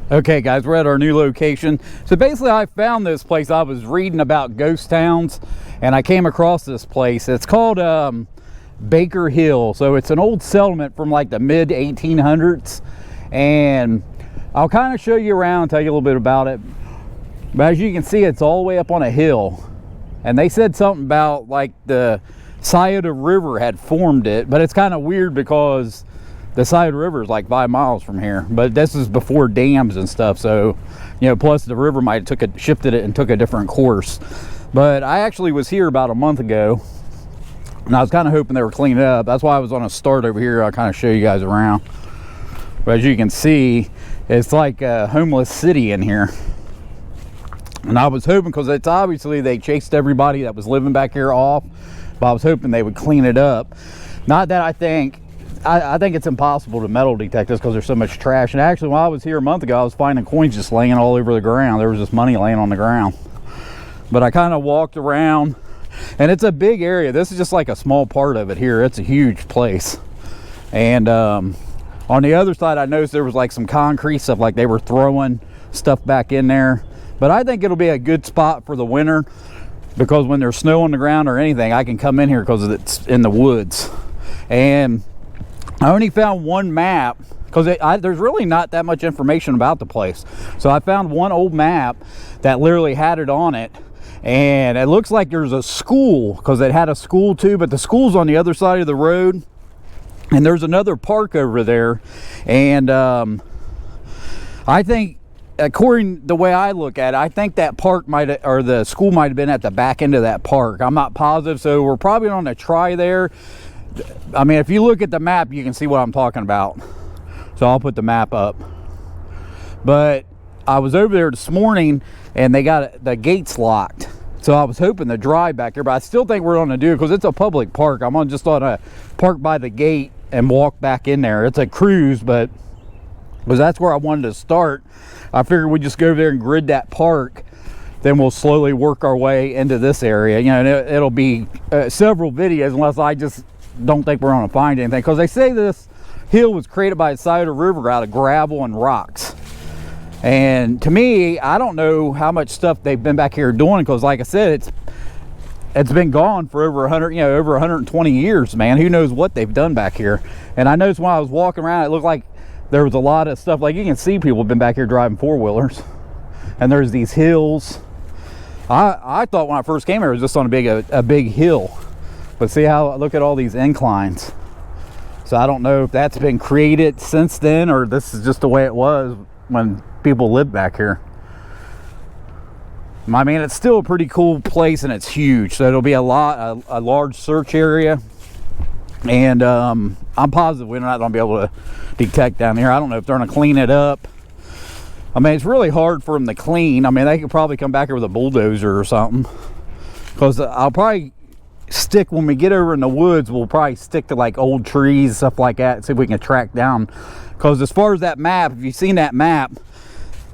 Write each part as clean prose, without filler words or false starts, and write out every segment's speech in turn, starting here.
Okay guys, we're at our new location. So basically I found this place. I was reading about ghost towns and I came across this place. It's called Baker Hill. So it's an old settlement from like the mid 1800s, and I'll kind of show you around, tell you a little bit about it. But as you can see, it's all the way up on a hill, and they said something about like the Scioto River had formed it, but it's kind of weird because the Scioto River is like 5 miles from here, but this is before dams and stuff. So, you know, plus the river might have shifted it and took a different course. But I actually was here about a month ago, and I was kind of hoping they were cleaning it up. That's why I was on a start over here. I'll kind of show you guys around. But as you can see, it's like a homeless city in here. And I was hoping, because it's obviously they chased everybody that was living back here off, but I was hoping they would clean it up. Not that I think it's impossible to metal detect this because there's so much trash. And actually, when I was here a month ago, I was finding coins just laying all over the ground. There was just money laying on the ground. But I kind of walked around, and it's a big area. This is just like a small part of it here. It's a huge place. And on the other side, I noticed there was like some concrete stuff, like they were throwing stuff back in there. But I think it'll be a good spot for the winter, because when there's snow on the ground or anything, I can come in here because it's in the woods. And I only found one map because there's really not that much information about the place. So I found one old map that literally had it on it, and it looks like there's a school, because it had a school too, but the school's on the other side of the road, and there's another park over there. And I think, according to the way I look at it, I think that park or the school might have been at the back end of that park. I'm not positive, so we're probably on a try there. I mean, if you look at the map, you can see what I'm talking about. So I'll put the map up. But I was over there this morning, and they got the gates locked. So I was hoping to drive back here, but I still think we're going to do it because it's a public park. I'm just going to park by the gate and walk back in there. It's a cruise, but because that's where I wanted to start, I figured we'd just go over there and grid that park. Then we'll slowly work our way into this area. You know, and it'll be several videos, unless I just don't think we're going to find anything, because they say this hill was created by the Scioto River out of gravel and rocks. And to me, I don't know how much stuff they've been back here doing, because like I said, it's been gone for over 100, you know, over 120 years, man. Who knows what they've done back here. And I noticed when I was walking around, it looked like there was a lot of stuff. Like, you can see people have been back here driving four-wheelers, and there's these hills. I thought when I first came here it was just on a big hill. But see how, look at all these inclines. So I don't know if that's been created since then, or this is just the way it was when people lived back here. I mean, it's still a pretty cool place, and it's huge. So it'll be a large search area. And I'm positive we're not going to be able to detect down here. I don't know if they're going to clean it up. I mean, it's really hard for them to clean. I mean, they could probably come back here with a bulldozer or something. Because I'll probably stick, when we get over in the woods, we'll probably stick to like old trees, stuff like that, see if we can track down. Because as far as that map, if you've seen that map,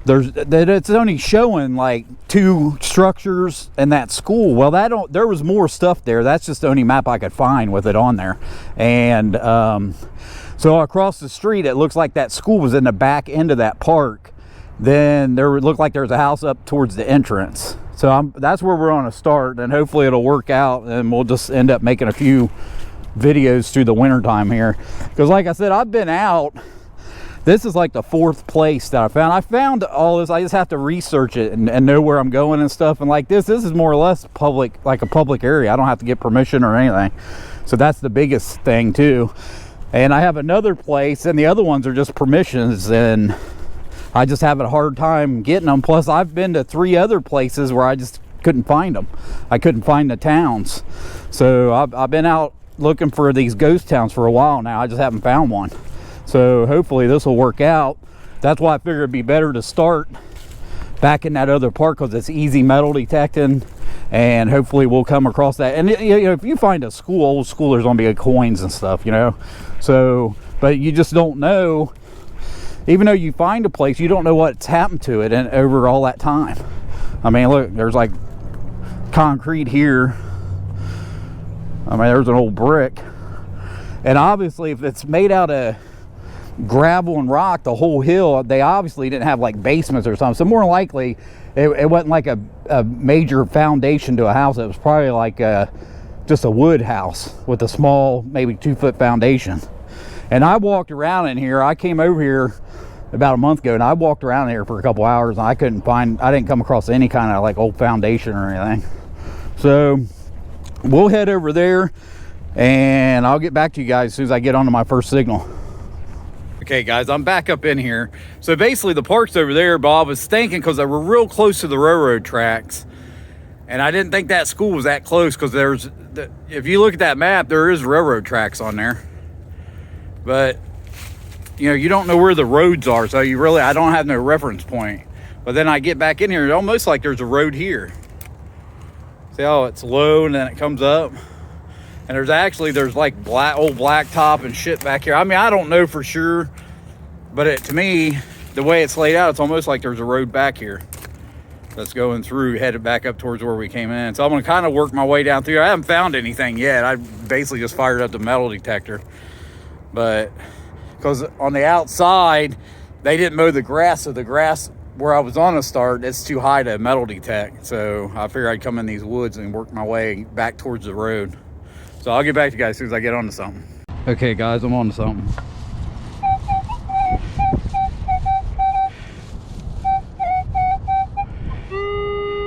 it's only showing like 2 structures and that school. Well, there was more stuff there. That's just the only map I could find with it on there. And so across the street, it looks like that school was in the back end of that park. Then there would look like there's a house up towards the entrance. So that's where we're on a start, and hopefully it'll work out, and we'll just end up making a few videos through the winter time here. Because like I said, I've been out. This is like the 4th place that I found. I found all this. I just have to research it and know where I'm going and stuff. And like this is more or less public, like a public area. I don't have to get permission or anything. So that's the biggest thing too. And I have another place, and the other ones are just permissions, and I just have a hard time getting them. Plus, I've been to 3 other places where I just couldn't find them. I couldn't find the towns. So I've been out looking for these ghost towns for a while now. I just haven't found one. So hopefully this will work out. That's why I figured it'd be better to start back in that other park, because it's easy metal detecting, and hopefully we'll come across that. And you know, if you find a school, old school, there's gonna be coins and stuff, you know. So, but you just don't know. Even though you find a place, you don't know what's happened to it over all that time. I mean, look, there's like concrete here. I mean, there's an old brick. And obviously, if it's made out of gravel and rock the whole hill. They obviously didn't have like basements or something, so more likely it wasn't like a major foundation to a house. It was probably like just a wood house with a small, maybe 2-foot foundation. And I walked around in here. I came over here about a month ago, and I walked around here for a couple hours, and I didn't come across any kind of like old foundation or anything. So we'll head over there, and I'll get back to you guys as soon as I get onto my first signal. Okay guys, I'm back up in here. So basically the park's over there, but I was thinking, because they were real close to the railroad tracks, and I didn't think that school was that close, because if you look at that map, there is railroad tracks on there. But you know, you don't know where the roads are, so I don't have no reference point. But then I get back in here, it's almost like there's a road here. See how it's low and then it comes up? And there's like old blacktop and shit back here. I mean, I don't know for sure, but to me, the way it's laid out, it's almost like there's a road back here that's going through, headed back up towards where we came in. So I'm gonna kind of work my way down through. I haven't found anything yet. I basically just fired up the metal detector. But because on the outside, they didn't mow the grass, so the grass where I was on to start, it's too high to metal detect. So I figured I'd come in these woods and work my way back towards the road. So I'll get back to you guys as soon as I get onto something. Okay guys, I'm onto something.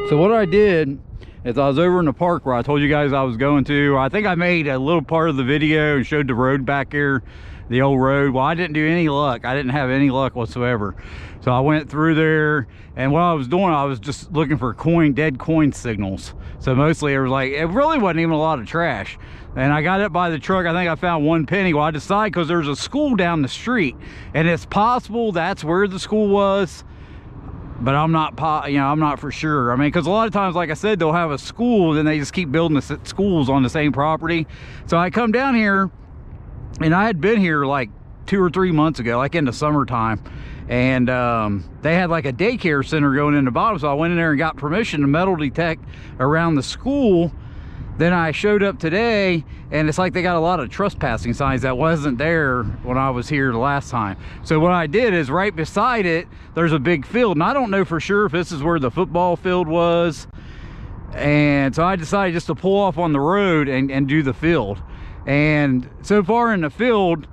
So what I did is I was over in the park where I told you guys I was going to. I think I made a little part of the video and showed the road back here, the old road. Well, I didn't do any luck. I didn't have any luck whatsoever. So I went through there, and what I was doing, I was just looking for dead coin signals. So mostly it really wasn't even a lot of trash. And I got up by the truck. I think I found 1 penny. Well, I decided, because there's a school down the street, and it's possible that's where the school was, but I'm not for sure. I mean, because a lot of times, like I said, they'll have a school, and they just keep building the schools on the same property. So I come down here, and I had been here like 2 or 3 months ago, like in the summertime, and they had like a daycare center going in the bottom. So I went in there and got permission to metal detect around the school. Then I showed up today, and it's like they got a lot of trespassing signs that wasn't there when I was here the last time. So what I did is, right beside it, there's a big field, and I don't know for sure if this is where the football field was. And so I decided just to pull off on the road and do the field. And so far in the field,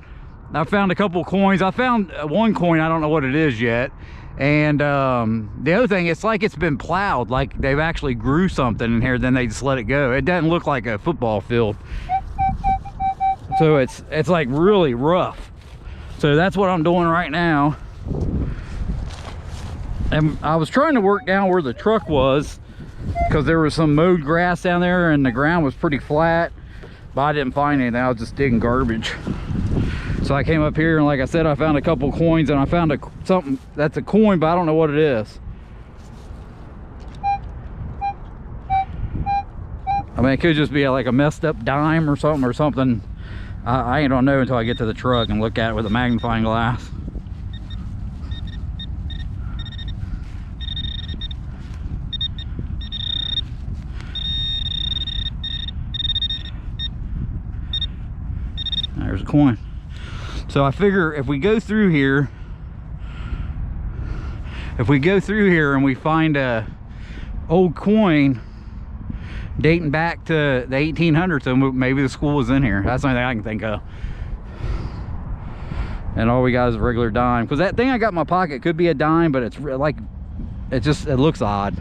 I found a couple coins. I found 1 coin, I don't know what it is yet. And the other thing, it's like it's been plowed, like they've actually grew something in here, then they just let it go. It doesn't look like a football field. So it's like really rough. So that's what I'm doing right now. And I was trying to work down where the truck was, because there was some mowed grass down there and the ground was pretty flat, but I didn't find anything. I was just digging garbage. So I came up here, and like I said, I found a couple coins, and I found something that's a coin, but I don't know what it is. I mean, it could just be like a messed up dime or something. I ain't gonna know until I get to the truck and look at it with a magnifying glass. There's a coin. So I figure if we go through here and we find a old coin dating back to the 1800s, so maybe the school was in here. That's the only thing I can think of. And all we got is a regular dime, because that thing I got in my pocket could be a dime, but it's like, it looks odd.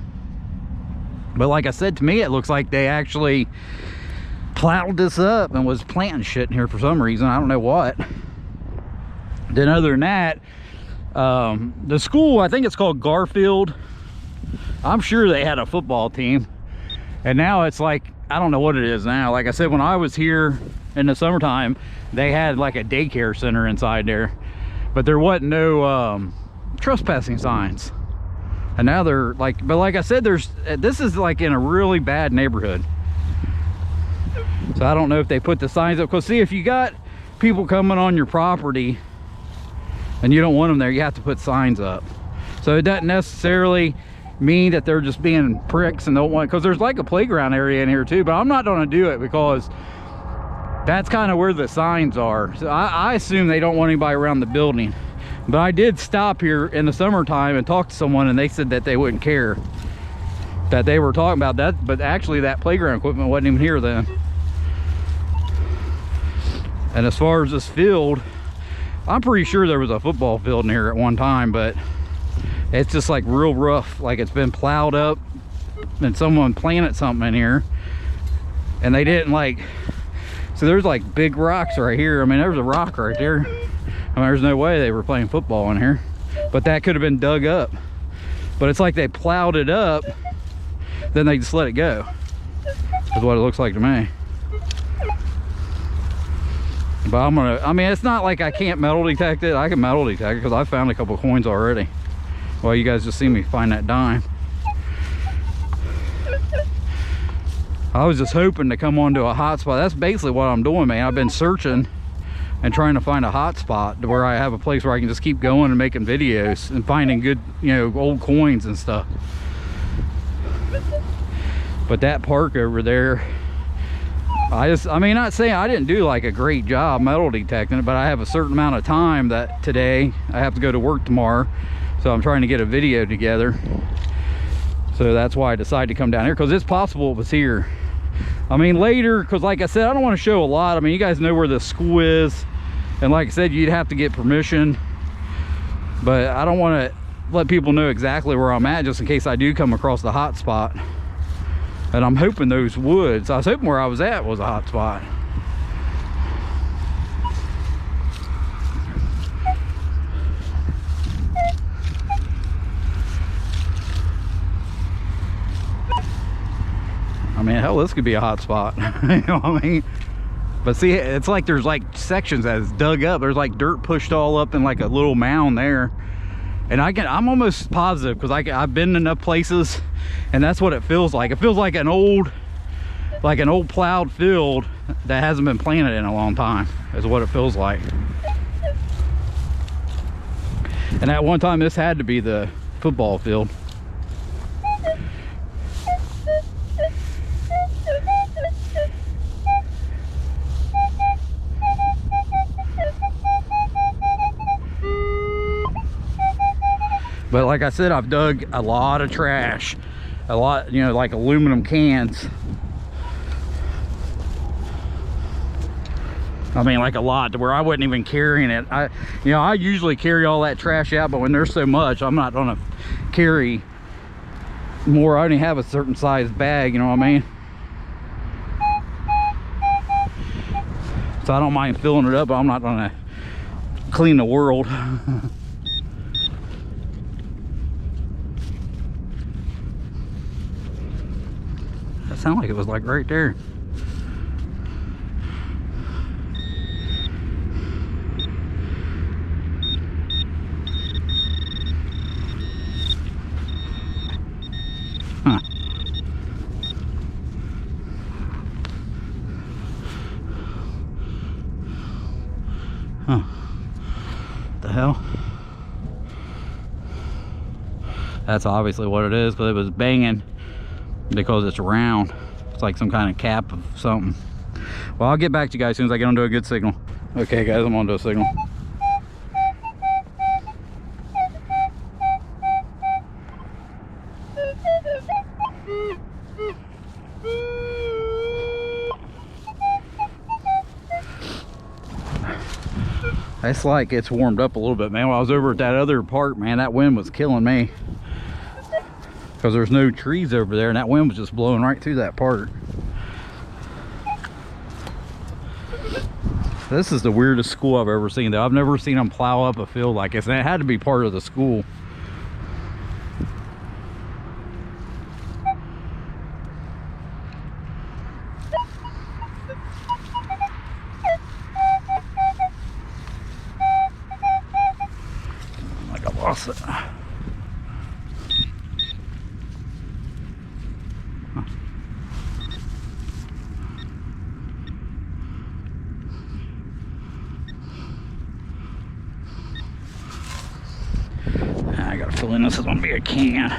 But like I said, to me it looks like they actually plowed this up and was planting shit in here for some reason. I don't know what. Then other than that, the school, I think it's called Garfield. I'm sure they had a football team, and now it's like, I don't know what it is now. Like I said, when I was here in the summertime, they had like a daycare center inside there, but there wasn't no trespassing signs. And now they're like, but like I said, this is like in a really bad neighborhood. So I don't know if they put the signs up, because see, if you got people coming on your property and you don't want them there, you have to put signs up. So it doesn't necessarily mean that they're just being pricks and don't want, because there's like a playground area in here too, but I'm not going to do it, because That's kind of where the signs are. So I assume they don't want anybody around the building. But I did stop here in the summertime and talk to someone, and they said that they wouldn't care. That they were talking about that, but actually that playground equipment wasn't even here then. And as far as this field, I'm pretty sure there was a football field in here at one time, but it's just like real rough, like it's been plowed up and someone planted something in here and they didn't like, so there's like big rocks right here. I mean, there's a rock right there. I mean, there's no way they were playing football in here, but that could have been dug up. But it's like they plowed it up, then they just let it go. That's what it looks like to me. But I mean, it's not like I can't metal detect it. I can metal detect it because I found a couple coins already. Well, you guys just see me find that dime. I was just hoping to come onto a hot spot. That's basically what I'm doing, man. I've been searching and trying to find a hot spot to where I have a place where I can just keep going and making videos and finding good, you know, old coins and stuff. But that park over there, I mean, not saying I didn't do like a great job metal detecting it, but I have a certain amount of time that today I have to go to work tomorrow, so I'm trying to get a video together. So that's why I decided to come down here, because it's possible it was here. I mean, later, because like I said, I don't want to show a lot. I mean, you guys know where the school is, and like I said, you'd have to get permission, but I don't want to let people know exactly where I'm at just in case I do come across the hot spot. And I'm hoping those woods, I was hoping where I was at was a hot spot. I mean, hell, this could be a hot spot. You know what I mean? But see, it's like there's like sections that's dug up. There's like dirt pushed all up in like a little mound there. And I'm almost positive, because I've been in enough places, and that's what it feels like. It feels like an old plowed field that hasn't been planted in a long time, is what it feels like. And at one time, this had to be the football field. But like I said, I've dug a lot of trash, a lot, you know, like aluminum cans. I mean, like a lot, to where I wasn't even carrying it. You know, I usually carry all that trash out, but when there's so much, I'm not gonna carry more. I only have a certain size bag, you know what I mean? So I don't mind filling it up, but I'm not gonna clean the world. That sounded like it was like right there. Huh. Huh. The hell? That's obviously what it is, because it was banging because it's round. It's like some kind of cap of something. Well, I'll get back to you guys as soon as I get onto a good signal. Okay guys, I'm onto a signal. It's like it's warmed up a little bit, man. When I was over at that other park, man, that wind was killing me, because there's no trees over there, and that wind was just blowing right through that part. This is the weirdest school I've ever seen, though. I've never seen them plow up a field like this, and it had to be part of the school. Like I lost it. I got a feeling this is gonna be a can.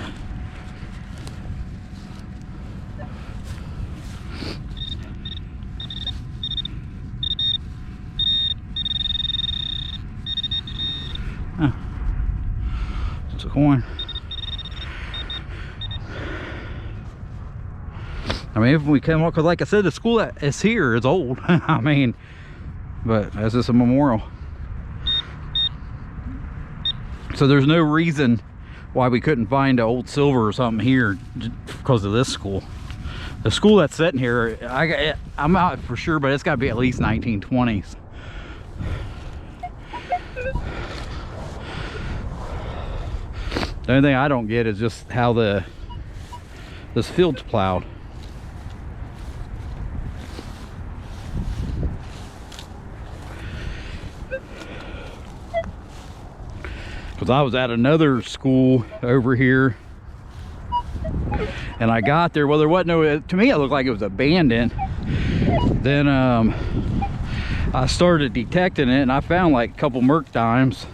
Huh. It's a coin. I mean, if we come up, because like I said, the school that is here is old. I mean, but that's just a memorial. So there's no reason why we couldn't find an old silver or something here because of this school. The school that's sitting here, I'm out for sure, but it's got to be at least 1920s. The only thing I don't get is just how this field's plowed. Because I was at another school over here, and I got there, well, there wasn't no, to me it looked like it was abandoned. Then I started detecting it, and I found like a couple merc dimes.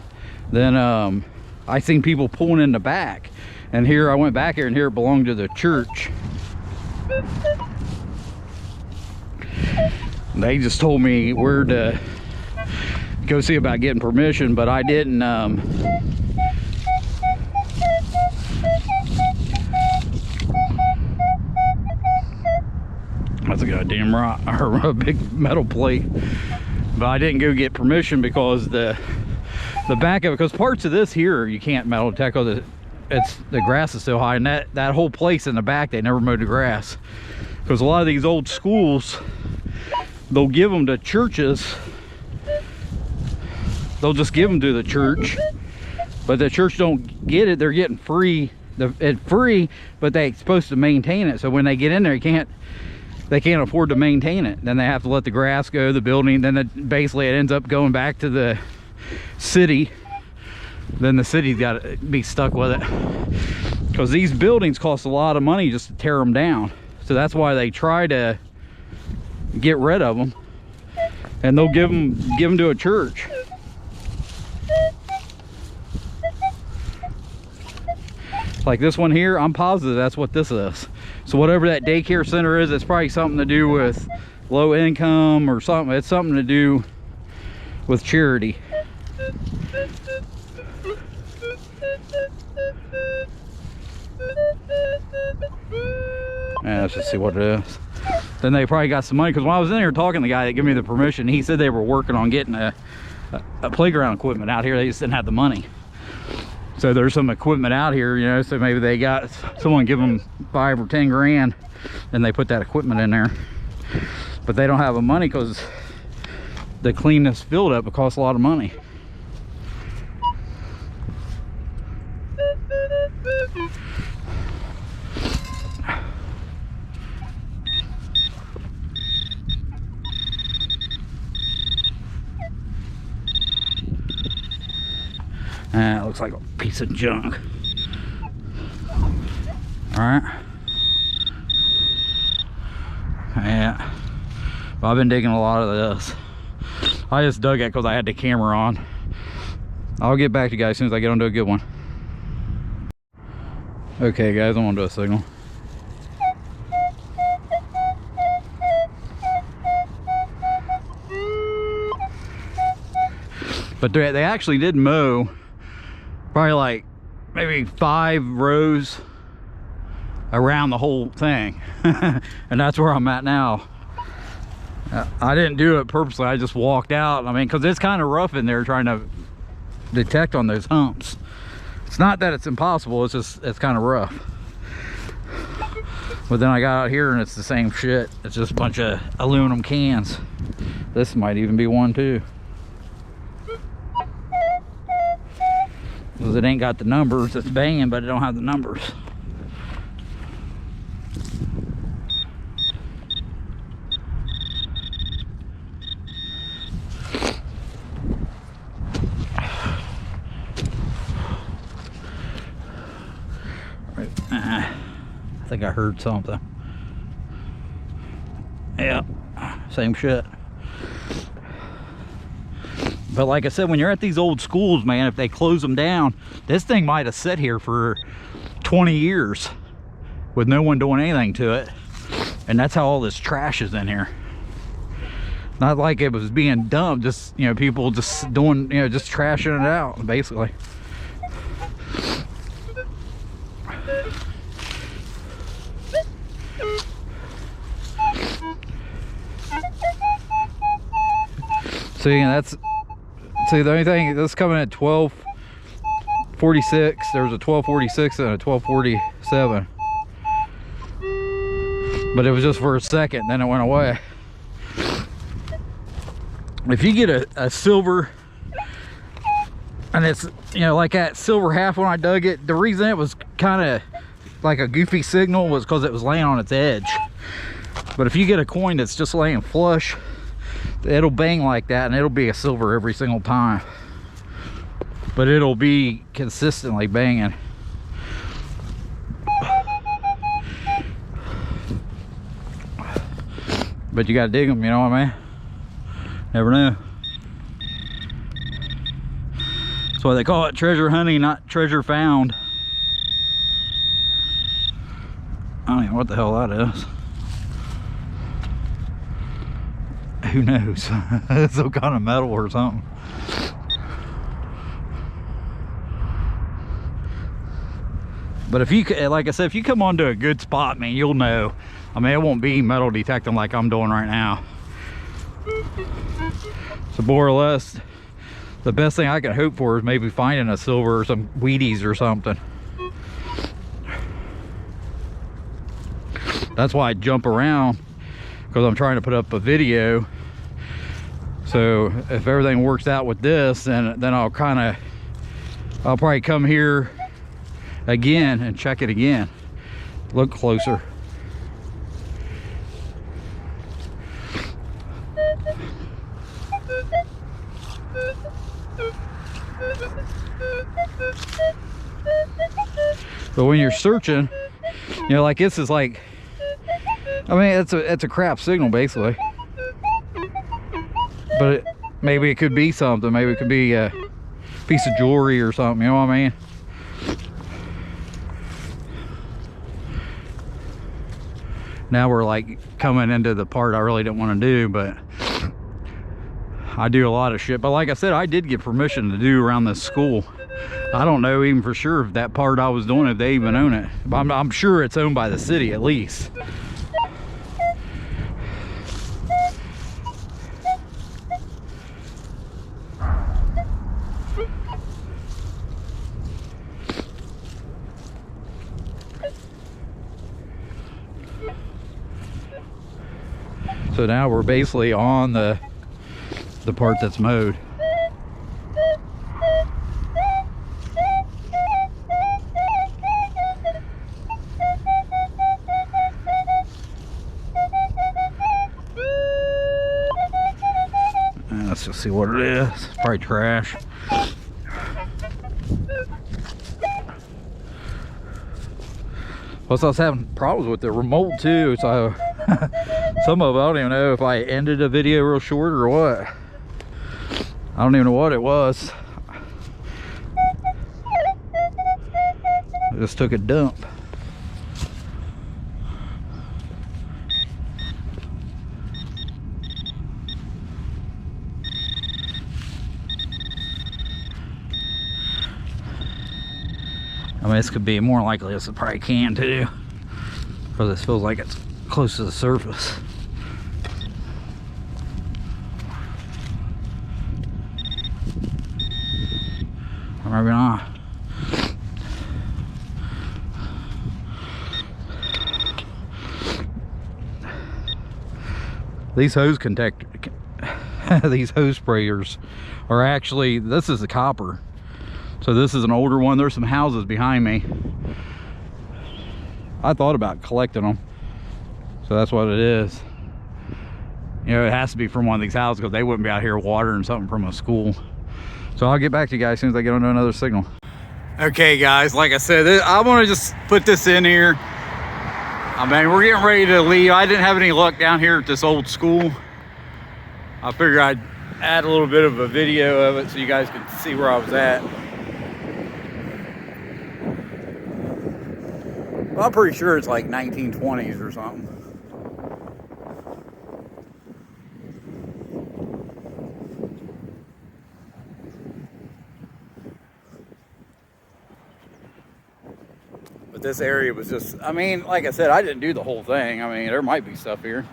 Then I seen people pulling in the back, and here I went back here, and here it belonged to the church. They just told me where to go see about getting permission, but I didn't that's a goddamn rock, or a big metal plate. But I didn't go get permission because the back of it, because parts of this here you can't metal detect because the grass is so high, and that whole place in the back they never mowed the grass. Because a lot of these old schools, they'll give them to churches. They'll just give them to the church, but the church don't get it. They're getting free. It's free, but they're supposed to maintain it. So when they get in there, they can't afford to maintain it. Then they have to let the grass go, the building. Then basically it ends up going back to the city. Then the city's got to be stuck with it, because these buildings cost a lot of money just to tear them down. So that's why they try to get rid of them, and they'll give them to a church. Like this one here, I'm positive that's what this is. So whatever that daycare center is, it's probably something to do with low income or something. It's something to do with charity. Yeah, let's just see what it is. Then they probably got some money, because when I was in here talking to the guy that gave me the permission, he said they were working on getting a playground equipment out here. They just didn't have the money. So there's some equipment out here, you know, so maybe they got someone give them 5 or 10 grand and they put that equipment in there. But they don't have the money because to clean this field up, it costs a lot of money. It looks like a piece of junk. All right. Yeah. Well, I've been digging a lot of this. I just dug it because I had the camera on. I'll get back to you guys as soon as I get onto a good one. Okay, guys, I'm onto a signal. But they actually did mow probably like maybe 5 rows around the whole thing. And that's where I'm at now. I didn't do it purposely, I just walked out. I mean, because it's kind of rough in there trying to detect on those humps. It's not that it's impossible, it's just it's kind of rough. But then I got out here and it's the same shit. It's just a bunch of aluminum cans. This might even be one too, because it ain't got the numbers. It's banging, but it don't have the numbers. I think I heard something. Yeah, same shit. But like I said, when you're at these old schools, man, if they close them down, this thing might have sat here for 20 years with no one doing anything to it. And that's how all this trash is in here. Not like it was being dumped, just, you know, people just doing, you know, just trashing it out, basically. See, and that's, see, the only thing, this is coming at 12:46. There was a 12:46 and a 12:47. But it was just for a second, then it went away. If you get a silver, and it's, you know, like that silver half when I dug it, the reason it was kind of like a goofy signal was because it was laying on its edge. But if you get a coin that's just laying flush, it'll bang like that, and it'll be a silver every single time. But it'll be consistently banging. But you gotta dig them, you know what I mean? Never know. That's why they call it treasure hunting, not treasure found. I don't even know what the hell that is. Who knows? It's some kind of metal or something. But if you, like I said, if you come onto a good spot, man, you'll know. I mean, it won't be metal detecting like I'm doing right now. So more or less, the best thing I can hope for is maybe finding a silver or some Wheaties or something. That's why I jump around, because I'm trying to put up a video. So if everything works out with this, then I'll probably come here again and check it again, look closer. But when you're searching, you know, like this is like, I mean, it's a crap signal basically. But maybe it could be something. Maybe it could be a piece of jewelry or something, you know what I mean? Now we're like coming into the part I really didn't want to do, but I do a lot of shit. But like I said, I did get permission to do around this school. I don't know even for sure if that part I was doing, if they even own it. But I'm sure it's owned by the city at least. So now we're basically on the part that's mowed. Let's just see what it is. It's probably trash. Plus I was having problems with the remote too, so some of it, I don't even know if I ended a video real short or what. I don't even know what it was. I just took a dump. I mean, this could be more likely this probably can too, because this feels like it's close to the surface. Or maybe not. These hose these hose sprayers are actually, this is a copper. So this is an older one. There's some houses behind me. I thought about collecting them. So that's what it is. You know, it has to be from one of these houses because they wouldn't be out here watering something from a school. So I'll get back to you guys as soon as I get onto another signal. Okay guys, like I said, I want to just put this in here. I mean, we're getting ready to leave. I didn't have any luck down here at this old school. I figured I'd add a little bit of a video of it so you guys could see where I was at. Well, I'm pretty sure it's like 1920s or something. But this area was just, I mean, like I said, I didn't do the whole thing. I mean, there might be stuff here.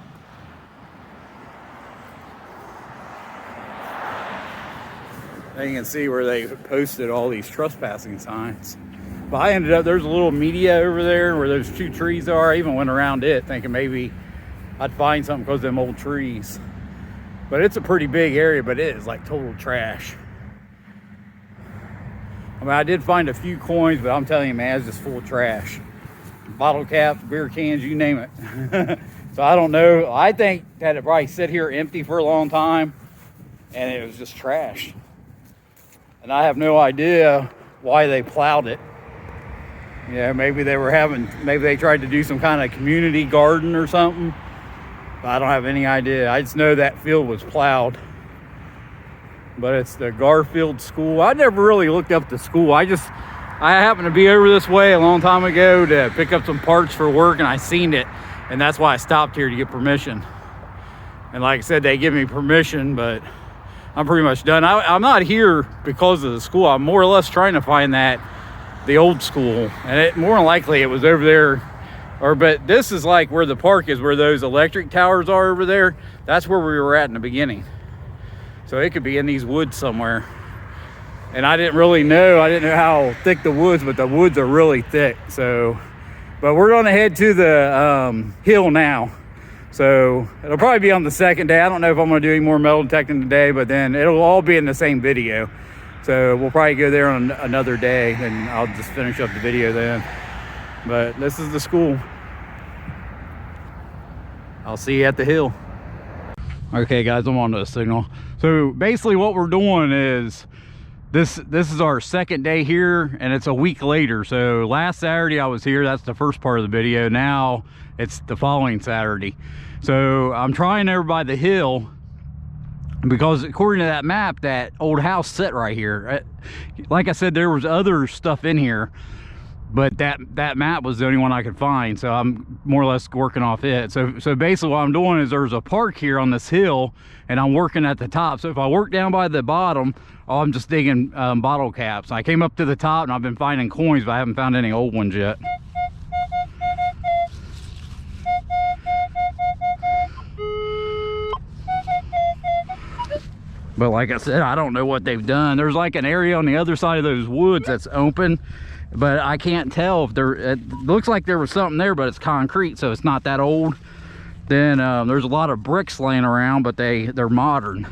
Now you can see where they posted all these trespassing signs. But I ended up, there's a little media over there where those 2 trees are. I even went around it thinking maybe I'd find something because of them old trees. But it's a pretty big area, but it is like total trash. I mean, I did find a few coins, but I'm telling you, man, it's just full of trash. Bottle caps, beer cans, you name it. So I don't know. I think that it probably sit here empty for a long time and it was just trash. And I have no idea why they plowed it. Yeah, maybe they tried to do some kind of community garden or something. But I don't have any idea. I just know that field was plowed. But it's the Garfield School. I never really looked up the school. I happened to be over this way a long time ago to pick up some parts for work, and I seen it. And that's why I stopped here to get permission. And like I said, they give me permission, but I'm pretty much done. I'm not here because of the school. I'm more or less trying to find the old school. And more than likely it was over there. But this is like where the park is, where those electric towers are over there. That's where we were at in the beginning. So it could be in these woods somewhere. And I didn't really know. I didn't know how thick the woods, but the woods are really thick. So, but we're gonna head to the hill now. So it'll probably be on the second day. I don't know if I'm gonna do any more metal detecting today, but then it'll all be in the same video. So we'll probably go there on another day and I'll just finish up the video then. But this is the school. I'll see you at the hill. Okay guys, I'm on the signal. So basically what we're doing is, this is our second day here and it's a week later. So last Saturday I was here, that's the first part of the video. Now it's the following Saturday. So I'm trying over by the hill because according to that map, that old house set right here. Like I said, there was other stuff in here, but that map was the only one I could find. So I'm more or less working off it. So basically what I'm doing is there's a park here on this hill and I'm working at the top. So if I work down by the bottom, I'm just digging bottle caps. I came up to the top and I've been finding coins, but I haven't found any old ones yet. But like I said, I don't know what they've done. There's like an area on the other side of those woods that's open, but I can't tell if it looks like there was something there, but it's concrete, so it's not that old. Then there's a lot of bricks laying around, but they're modern.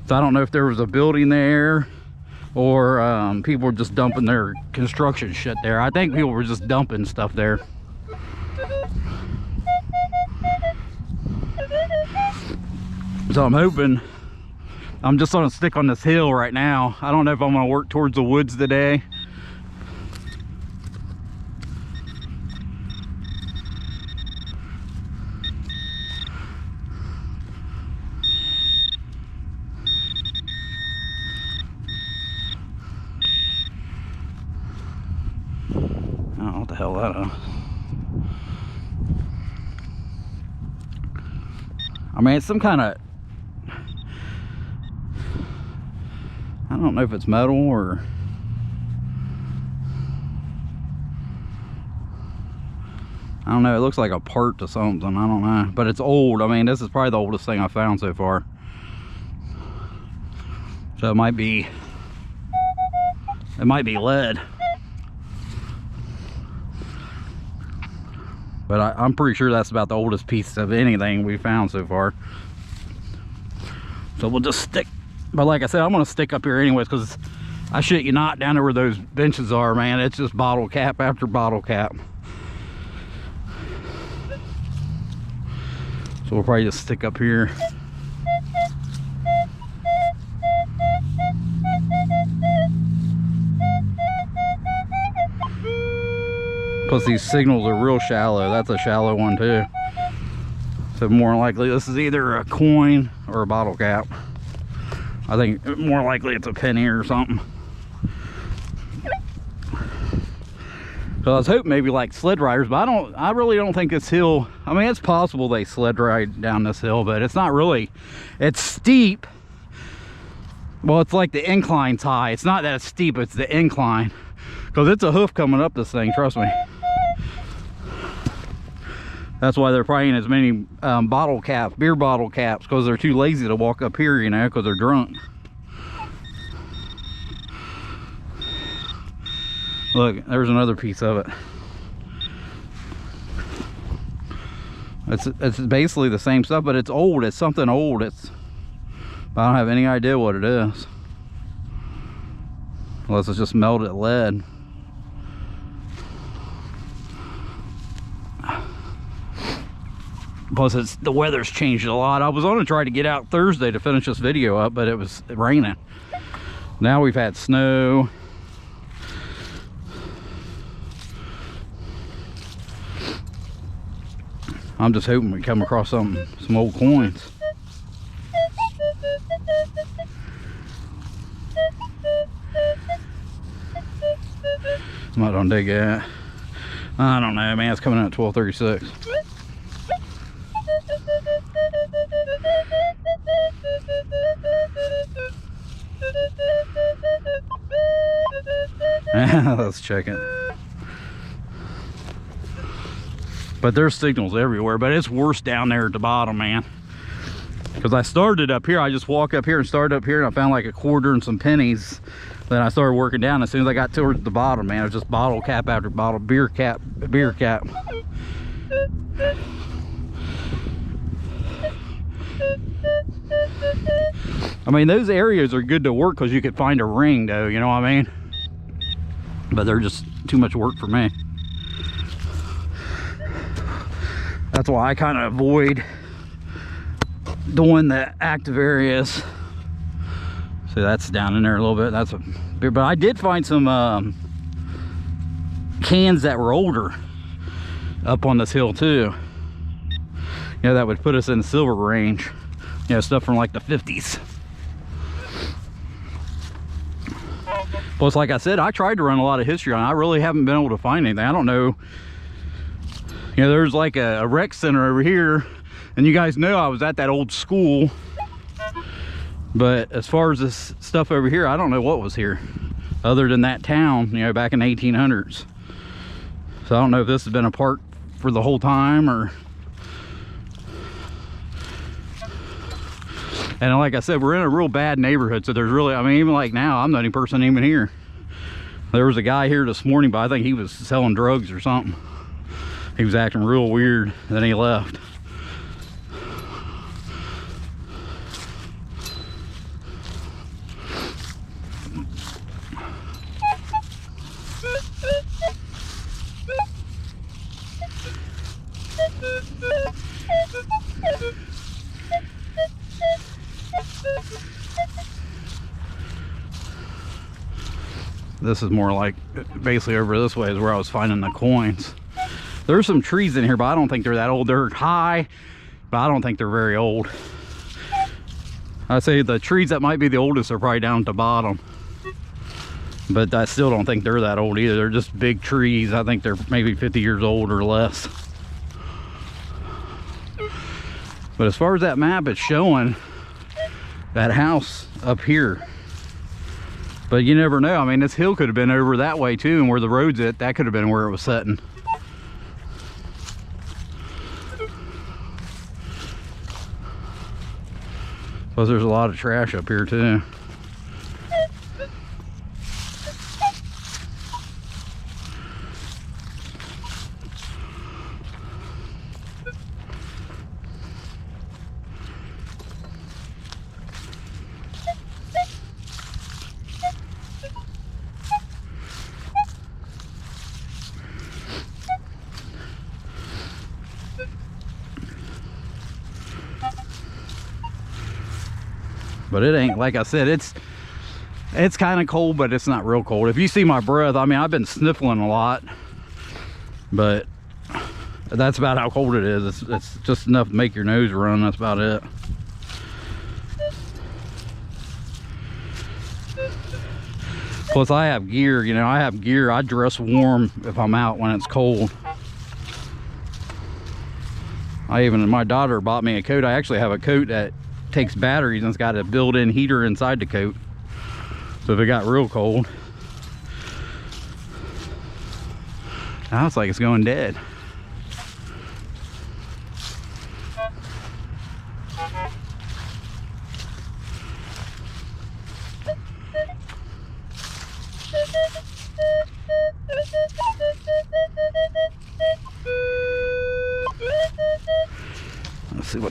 So I don't know if there was a building there or people were just dumping their construction shit there. I think people were just dumping stuff there. So I'm hoping, I'm just gonna stick on this hill right now. I don't know if I'm gonna work towards the woods today. I don't know what the hell that is. I mean, it's some kind of, I don't know if it's metal or, I don't know, it looks like a part to something, I don't know, but it's old. I mean, this is probably the oldest thing I've found so far. So it might be lead. But I'm pretty sure that's about the oldest piece of anything we found so far. So we'll just stick. But like I said, I'm gonna stick up here anyways, because I shit you not, down there where those benches are, man, it's just bottle cap after bottle cap. So we'll probably just stick up here. Plus these signals are real shallow. That's a shallow one too. So more likely this is either a coin or a bottle cap. I think more likely it's a penny or something. So I was hoping maybe like sled riders, but I really don't think this hill, I mean, it's possible they sled ride down this hill, but it's not really, it's steep. Well, it's like the incline's high. It's not that it's steep, it's the incline. Because it's a hoof coming up this thing, trust me. That's why there probably ain't as many bottle caps, beer bottle caps, because they're too lazy to walk up here, you know, because they're drunk. Look, there's another piece of it. It's basically the same stuff, but it's old. It's something old. I don't have any idea what it is. Unless it's just melted lead. Plus, the weather's changed a lot. I was going to try to get out Thursday to finish this video up, but it was raining. Now we've had snow. I'm just hoping we come across some old coins. I'm not gonna dig that. I don't know, man. It's coming in at 12:36. Let's check it. But there's signals everywhere, but it's worse down there at the bottom, man. Because I started up here, I just walk up here and started up here, and I found like a quarter and some pennies. Then I started working down. As soon as I got towards the bottom, man, it was just bottle cap after bottle, beer cap. I mean, those areas are good to work because you could find a ring, though, you know what I mean? But they're just too much work for me. That's why I kind of avoid doing the active areas. So that's down in there a little bit. That's a bit, but I did find some cans that were older up on this hill too. You know, that would put us in the silver range. You know, stuff from like the 50s. Plus, like I said, I tried to run a lot of history on it. I really haven't been able to find anything. I don't know. You know, there's like a rec center over here, and you guys know I was at that old school. But as far as this stuff over here, I don't know what was here other than that town, you know, back in the 1800s. So I don't know if this has been a park for the whole time or... And like I said, we're in a real bad neighborhood, so there's really, I mean, even like now, I'm the only person even here. There was a guy here this morning, but I think he was selling drugs or something. He was acting real weird, then he left. This is more like basically over this way is where I was finding the coins. There's some trees in here, but I don't think they're that old. They're high, but I don't think they're very old. I'd say the trees that might be the oldest are probably down at the bottom, but I still don't think they're that old either. They're just big trees. I think they're maybe 50 years old or less. But as far as that map, it's showing that house up here. But you never know. I mean, this hill could have been over that way too, and where the road's at, that could have been where it was setting. Plus there's a lot of trash up here too. But it ain't, like I said, it's kind of cold, but it's not real cold. If you see my breath, I mean, I've been sniffling a lot, but that's about how cold it is. It's just enough to make your nose run. That's about it. Plus I have gear, you know, I have gear. I dress warm if I'm out when it's cold. My daughter bought me a coat. I actually have a coat that takes batteries and it's got a built-in heater inside the coat, so if it got real cold, now it's like it's going dead.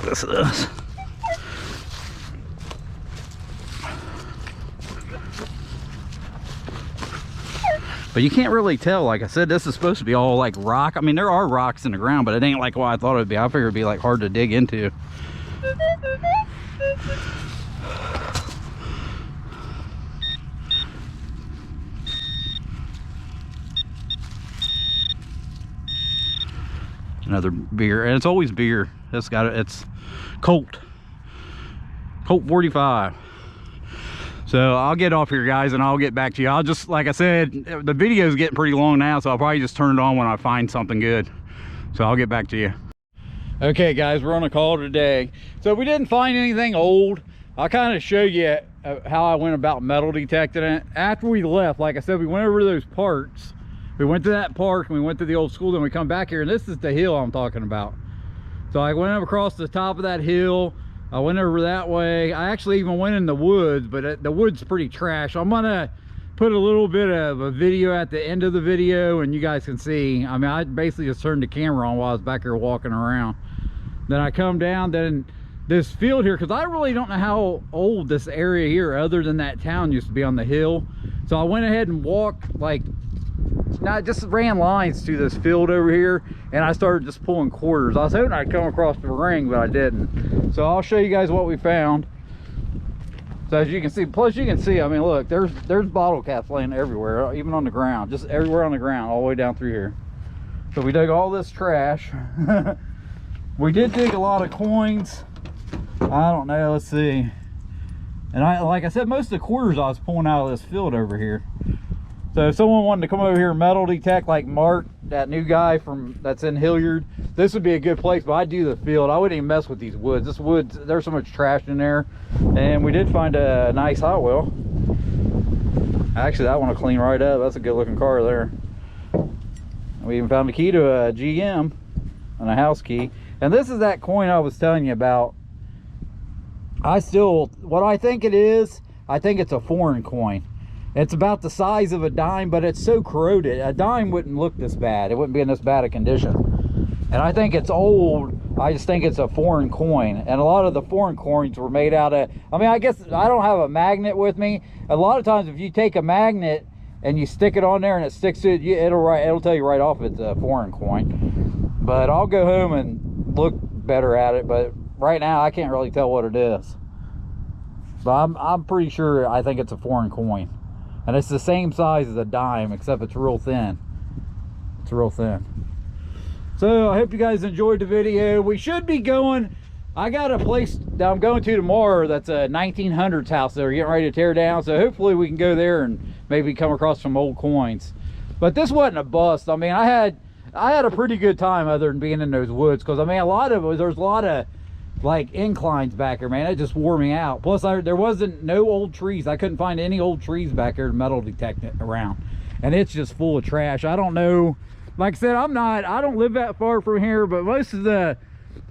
this is. But you can't really tell. Like I said, this is supposed to be all like rock. I mean, there are rocks in the ground, but it ain't like what I thought it would be. I figured it'd be like hard to dig into. Another beer, and it's always beer. It's Colt 45. So I'll get off here, guys, and I'll get back to you. I'll just, like I said, the video's getting pretty long now, so I'll probably just turn it on when I find something good. So I'll get back to you. Okay, guys, we're on a call today. So we didn't find anything old. I'll kind of show you how I went about metal detecting it. After we left, like I said, we went over those parts. We went to that park and we went to the old school, then we come back here, and this is the hill I'm talking about. So I went up across the top of that hill. I went over that way. I actually even went in the woods, but the woods pretty trash. I'm gonna put a little bit of a video at the end of the video and you guys can see. I mean, I basically just turned the camera on while I was back here walking around. Then I come down, then this field here, because I really don't know how old this area here, other than that town used to be on the hill. So I went ahead and walked, like, I just ran lines to this field over here, and I started just pulling quarters. I was hoping I'd come across the ring, but I didn't. So I'll show you guys what we found. So as you can see, plus you can see, I mean, look, there's bottle caps laying everywhere, even on the ground, just everywhere on the ground, all the way down through here. So we dug all this trash. We did dig a lot of coins. I don't know, let's see. And like I said, most of the quarters I was pulling out of this field over here. So if someone wanted to come over here and metal detect, like Mark, that new guy that's in Hilliard, this would be a good place. But I do the field. I wouldn't even mess with these woods. This woods, there's so much trash in there. And we did find a nice Hot Wheel. Actually, that one will clean right up. That's a good looking car there. We even found a key to a GM and a house key. And this is that coin I was telling you about. What I think it is, I think it's a foreign coin. It's about the size of a dime, but it's so corroded. A dime wouldn't look this bad. It wouldn't be in this bad a condition. And I think it's old. I just think it's a foreign coin. And a lot of the foreign coins were made out of, I mean, I guess I don't have a magnet with me. A lot of times if you take a magnet and you stick it on there and it sticks to it, it'll tell you right off it's a foreign coin. But I'll go home and look better at it. But right now I can't really tell what it is. But I'm pretty sure I think it's a foreign coin. And it's the same size as a dime, except it's real thin. It's real thin. So I hope you guys enjoyed the video. We should be going, I got a place that I'm going to tomorrow that's a 1900s house that we're getting ready to tear down. So hopefully we can go there and maybe come across some old coins. But this wasn't a bust. I mean, I had a pretty good time other than being in those woods. Because I mean, there's a lot of like inclines back here, man. It just wore me out. Plus there wasn't no old trees. I couldn't find any old trees back here to metal detect it around, and it's just full of trash. I don't know, like I said, I don't live that far from here, but most of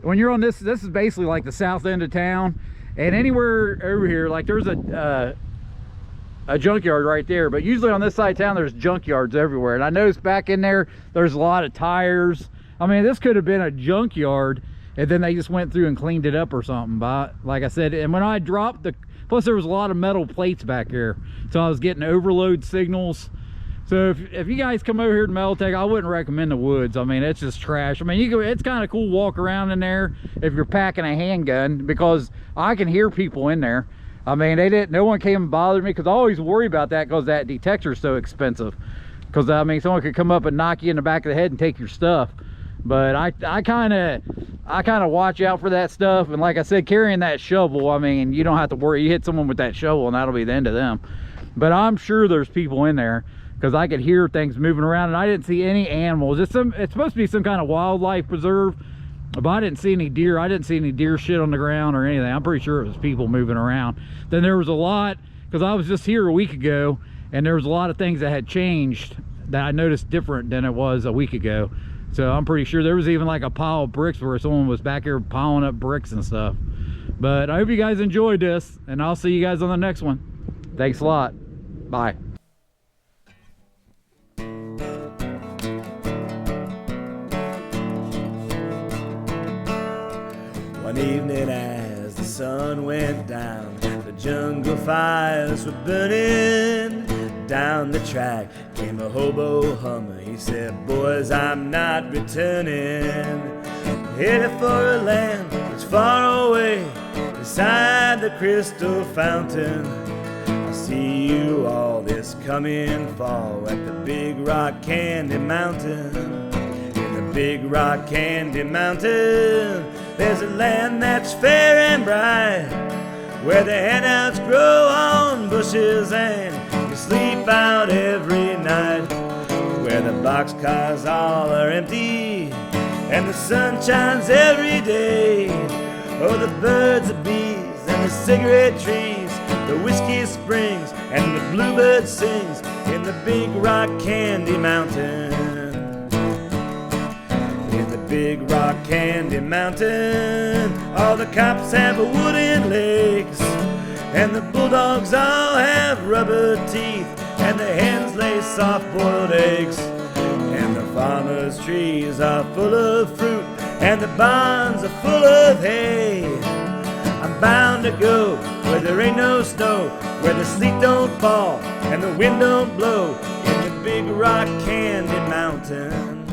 when you're on this is basically like the south end of town, and anywhere over here, like there's a junkyard right there, but usually on this side of town there's junkyards everywhere. And I noticed back in there's a lot of tires. I mean, this could have been a junkyard, and then they just went through and cleaned it up or something. But like I said, and when I dropped plus there was a lot of metal plates back here, so I was getting overload signals. So if you guys come over here to metal tech, I wouldn't recommend the woods. I mean, it's just trash. I mean, it's kind of cool to walk around in there if you're packing a handgun, because I can hear people in there. I mean, no one came and bothered me, because I always worry about that because that detector is so expensive. Because I mean, someone could come up and knock you in the back of the head and take your stuff. But I kind of watch out for that stuff. And like I said, carrying that shovel, I mean, you don't have to worry. You hit someone with that shovel and that'll be the end of them. But I'm sure there's people in there, because I could hear things moving around, and I didn't see any animals. It's supposed to be some kind of wildlife preserve, but I didn't see any deer. I didn't see any deer shit on the ground or anything. I'm pretty sure it was people moving around. Then there was a lot, because I was just here a week ago, and there was a lot of things that had changed that I noticed different than it was a week ago. So I'm pretty sure there was even like a pile of bricks where someone was back here piling up bricks and stuff. But I hope you guys enjoyed this, and I'll see you guys on the next one. Thanks a lot. Bye. evening as the sun went down, the jungle fires were burning. Down the track came a hobo hummer. He said, boys, I'm not returning. Headed for a land that's far away, beside the crystal fountain. I'll see you all this coming fall at the Big Rock Candy Mountain. In the Big Rock Candy Mountain, there's a land that's fair and bright, where the handouts grow on bushes and you sleep out every night, where the boxcars all are empty and the sun shines every day. Oh, the birds, the bees, and the cigarette trees, the whiskey springs, and the bluebird sings in the Big Rock Candy Mountain. In the Big Rock Candy Mountain, all the cops have wooden legs, and the bulldogs all have rubber teeth, and the hens lay soft-boiled eggs, and the farmers' trees are full of fruit, and the barns are full of hay. I'm bound to go where there ain't no snow, where the sleet don't fall and the wind don't blow, in the Big Rock Candy Mountain.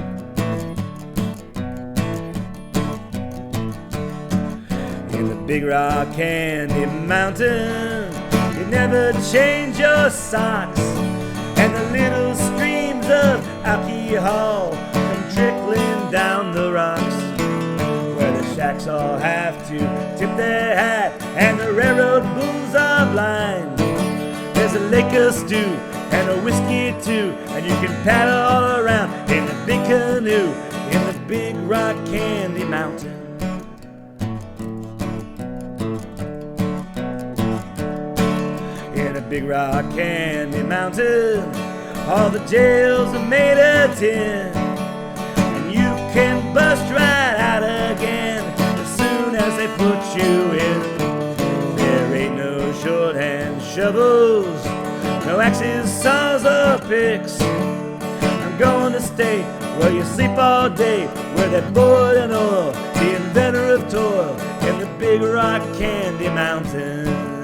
In the Big Rock Candy Mountain, you never change your socks, and the little streams of alcohol come trickling down the rocks, where the shacks all have to tip their hat and the railroad bulls are blind. There's a lake of stew and a whiskey too, and you can paddle all around in the big canoe in the Big Rock Candy Mountain. In the Big Rock Candy Mountain, all the jails are made of tin, and you can bust right out again as soon as they put you in. There ain't no shorthand shovels, no axes, saws, or picks. I'm going to stay where you sleep all day, where that boy and oil, the inventor of toil, in the Big Rock Candy Mountain.